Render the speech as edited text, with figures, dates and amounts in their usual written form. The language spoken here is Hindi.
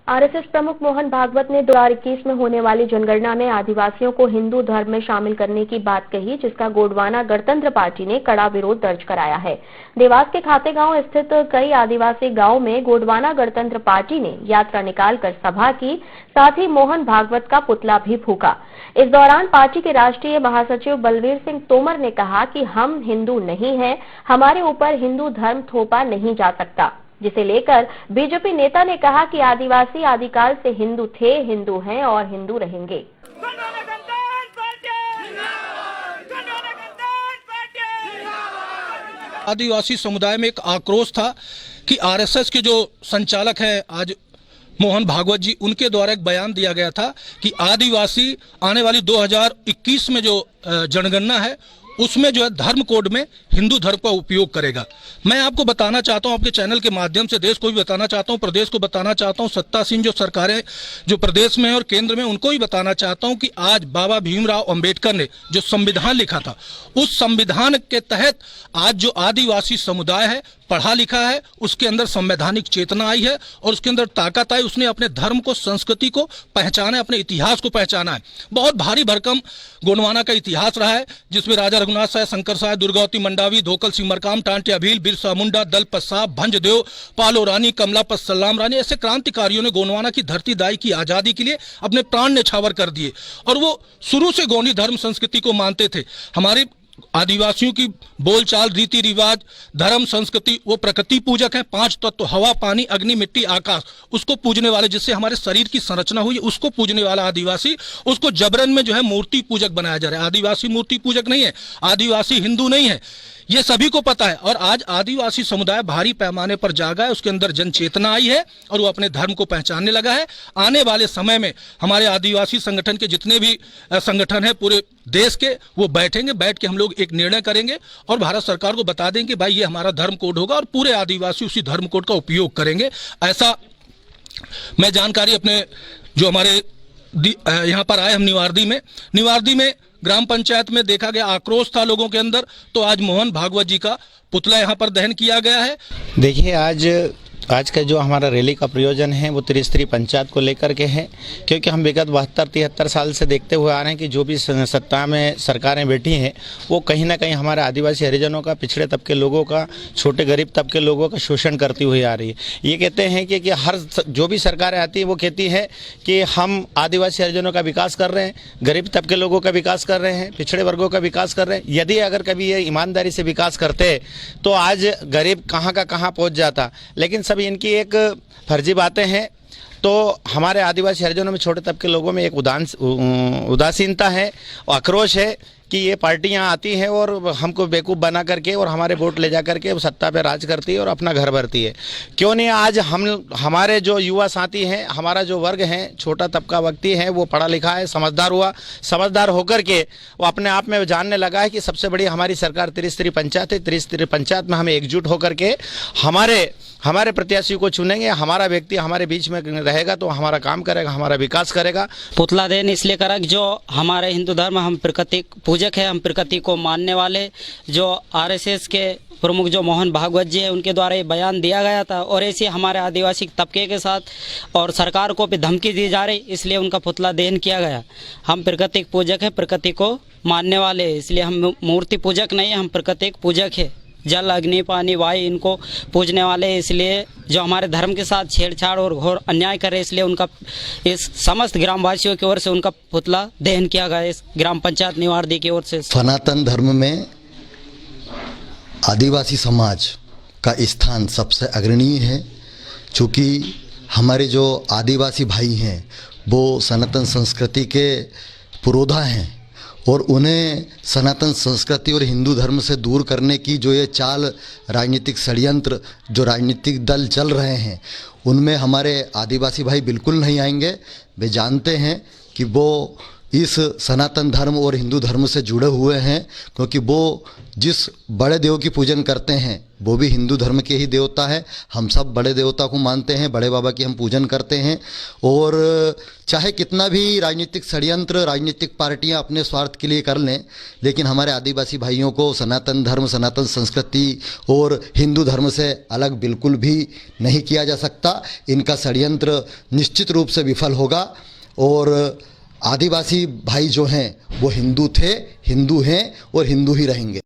आरएसएस प्रमुख मोहन भागवत ने 2021 में होने वाली जनगणना में आदिवासियों को हिंदू धर्म में शामिल करने की बात कही, जिसका गोंडवाना गणतंत्र पार्टी ने कड़ा विरोध दर्ज कराया है। देवास के खातेगांव स्थित कई आदिवासी गांवों में गोंडवाना गणतंत्र पार्टी ने यात्रा निकालकर सभा की, साथ ही मोहन भागवत का पुतला भी फूका। इस दौरान पार्टी के राष्ट्रीय महासचिव बलवीर सिंह तोमर ने कहा कि हम हिंदू नहीं हैं, हमारे ऊपर हिंदू धर्म थोपा नहीं जा सकता, जिसे लेकर बीजेपी नेता ने कहा कि आदिवासी आदिकाल से हिंदू थे, हिंदू हैं और हिंदू रहेंगे। आदिवासी समुदाय में एक आक्रोश था कि आरएसएस के जो संचालक हैं आज मोहन भागवत जी, उनके द्वारा एक बयान दिया गया था कि आदिवासी आने वाली 2021 में जो जनगणना है उसमें जो है धर्म कोड में हिंदू धर्म का उपयोग करेगा। मैं आपको बताना चाहता हूं, आपके चैनल के माध्यम से देश को भी बताना चाहता हूं, प्रदेश को बताना चाहता हूं, सत्तासीन जो सरकारें जो प्रदेश में और केंद्र में उनको भी बताना चाहता हूं कि आज बाबा भीमराव अंबेडकर ने जो संविधान लिखा था, उस संविधान के तहत आज जो आदिवासी समुदाय है पढ़ा लिखा है, उसके अंदर संवैधानिक चेतना आई है और उसके अंदर ताकत आई। उसने अपने धर्म को, संस्कृति को पहचाना है, अपने इतिहास को पहचाना है। बहुत भारी भरकम गोंडवाना का इतिहास रहा है, जिसमें राजा रघुनाथ साय, शंकर साय, दुर्गावती मंडावी, धोकल सिंह मरकाम, टांटिया भील, बिरसा मुंडा, दलपत साहब, भंजदेव, पालो रानी, कमलापत सल्लाम रानी, ऐसे क्रांतिकारियों ने गोंडवाना की धरती दाई की आजादी के लिए अपने प्राण न्यौछावर कर दिए और वो शुरू से गोंडी धर्म संस्कृति को मानते थे। हमारे आदिवासियों की बोलचाल, रीति रिवाज, धर्म, संस्कृति, वो प्रकृति पूजक है। 5 तत्व हवा, पानी, अग्नि, मिट्टी, आकाश, उसको पूजने वाले, जिससे हमारे शरीर की संरचना हुई, उसको पूजने वाला आदिवासी, उसको जबरन में जो है मूर्ति पूजक बनाया जा रहा है। आदिवासी मूर्ति पूजक नहीं है, आदिवासी हिंदू नहीं है, ये सभी को पता है। और आज आदिवासी समुदाय भारी पैमाने पर जागा है, उसके अंदर जन चेतना आई है और वो अपने धर्म को पहचानने लगा है। आने वाले समय में हमारे आदिवासी संगठन के जितने भी संगठन हैं पूरे देश के, वो बैठेंगे, बैठ के हम लोग एक निर्णय करेंगे और भारत सरकार को बता देंगे कि भाई ये हमारा धर्म कोड होगा और पूरे आदिवासी उसी धर्म कोड का उपयोग करेंगे। ऐसा मैं जानकारी अपने जो हमारे यहाँ पर आए हम निवार्दी में ग्राम पंचायत में देखा गया, आक्रोश था लोगों के अंदर, तो आज मोहन भागवत जी का पुतला यहाँ पर दहन किया गया है। देखिए आज का जो हमारा रैली का प्रयोजन है वो त्रिस्तरीय पंचायत को लेकर के है, क्योंकि हम विगत 72-73 साल से देखते हुए आ रहे हैं कि जो भी सत्ता में सरकारें बैठी हैं वो कहीं ना कहीं हमारे आदिवासी हरिजनों का, पिछड़े तबके लोगों का, छोटे गरीब तबके लोगों का शोषण करती हुई आ रही है। ये कहते हैं कि हर जो भी सरकारें आती है वो कहती है कि हम आदिवासी हरिजनों का विकास कर रहे हैं, गरीब तबके लोगों का विकास कर रहे हैं, पिछड़े वर्गों का विकास कर रहे हैं। यदि अगर कभी ये ईमानदारी से विकास करते तो आज गरीब कहाँ का कहाँ पहुँच जाता, लेकिन इनकी एक फर्जी बातें हैं। तो हमारे आदिवासी हरिजनों में, छोटे तबके लोगों में एक उदासीनता है और आक्रोश है कि ये पार्टियां आती हैं और हमको बेवकूफ़ बना करके और हमारे वोट ले जा करके सत्ता पे राज करती है और अपना घर भरती है। क्यों नहीं आज हमारे जो युवा साथी हैं, हमारा जो वर्ग है, छोटा तबका व्यक्ति है, वो पढ़ा लिखा है, समझदार होकर के वो अपने आप में जानने लगा है कि सबसे बड़ी हमारी सरकार त्रिस्तरीय पंचायत है। त्रिस्तरीय पंचायत में हमें एकजुट होकर के हमारे प्रत्याशी को चुनेंगे, हमारा व्यक्ति हमारे बीच में रहेगा तो हमारा काम करेगा, हमारा विकास करेगा। पुतला देन इसलिए करा कि जो हमारे हिंदू धर्म, हम प्रकृति पूजक है, हम प्रकृति को मानने वाले, जो आरएसएस के प्रमुख जो मोहन भागवत जी है उनके द्वारा ये बयान दिया गया था और ऐसे हमारे आदिवासी तबके के साथ और सरकार को भी धमकी दी जा रही, इसलिए उनका पुतला दहन किया गया। हम प्रकृति पूजक है, प्रकृति को मानने वाले, इसलिए हम मूर्ति पूजक नहीं है, हम प्रकृति पूजक है। जल, अग्नि, पानी, वायु, इनको पूजने वाले, इसलिए जो हमारे धर्म के साथ छेड़छाड़ और घोर अन्याय करे, इसलिए उनका इस समस्त ग्रामवासियों की ओर से उनका पुतला दहन किया गया, इस ग्राम पंचायत निवार्दी की ओर से। सनातन धर्म में आदिवासी समाज का स्थान सबसे अग्रणीय है, क्योंकि हमारे जो आदिवासी भाई हैं वो सनातन संस्कृति के पुरोधा हैं और उन्हें सनातन संस्कृति और हिंदू धर्म से दूर करने की जो ये चाल, राजनीतिक षड्यंत्र, जो राजनीतिक दल चल रहे हैं, उनमें हमारे आदिवासी भाई बिल्कुल नहीं आएंगे। वे जानते हैं कि वो इस सनातन धर्म और हिंदू धर्म से जुड़े हुए हैं, क्योंकि वो जिस बड़े देव की पूजन करते हैं वो भी हिंदू धर्म के ही देवता है। हम सब बड़े देवता को मानते हैं, बड़े बाबा की हम पूजन करते हैं। और चाहे कितना भी राजनीतिक षड्यंत्र, राजनीतिक पार्टियां अपने स्वार्थ के लिए कर लें, लेकिन हमारे आदिवासी भाइयों को सनातन धर्म, सनातन संस्कृति और हिंदू धर्म से अलग बिल्कुल भी नहीं किया जा सकता। इनका षड्यंत्र निश्चित रूप से विफल होगा। और आदिवासी भाई जो हैं वो हिंदू थे, हिंदू हैं और हिंदू ही रहेंगे।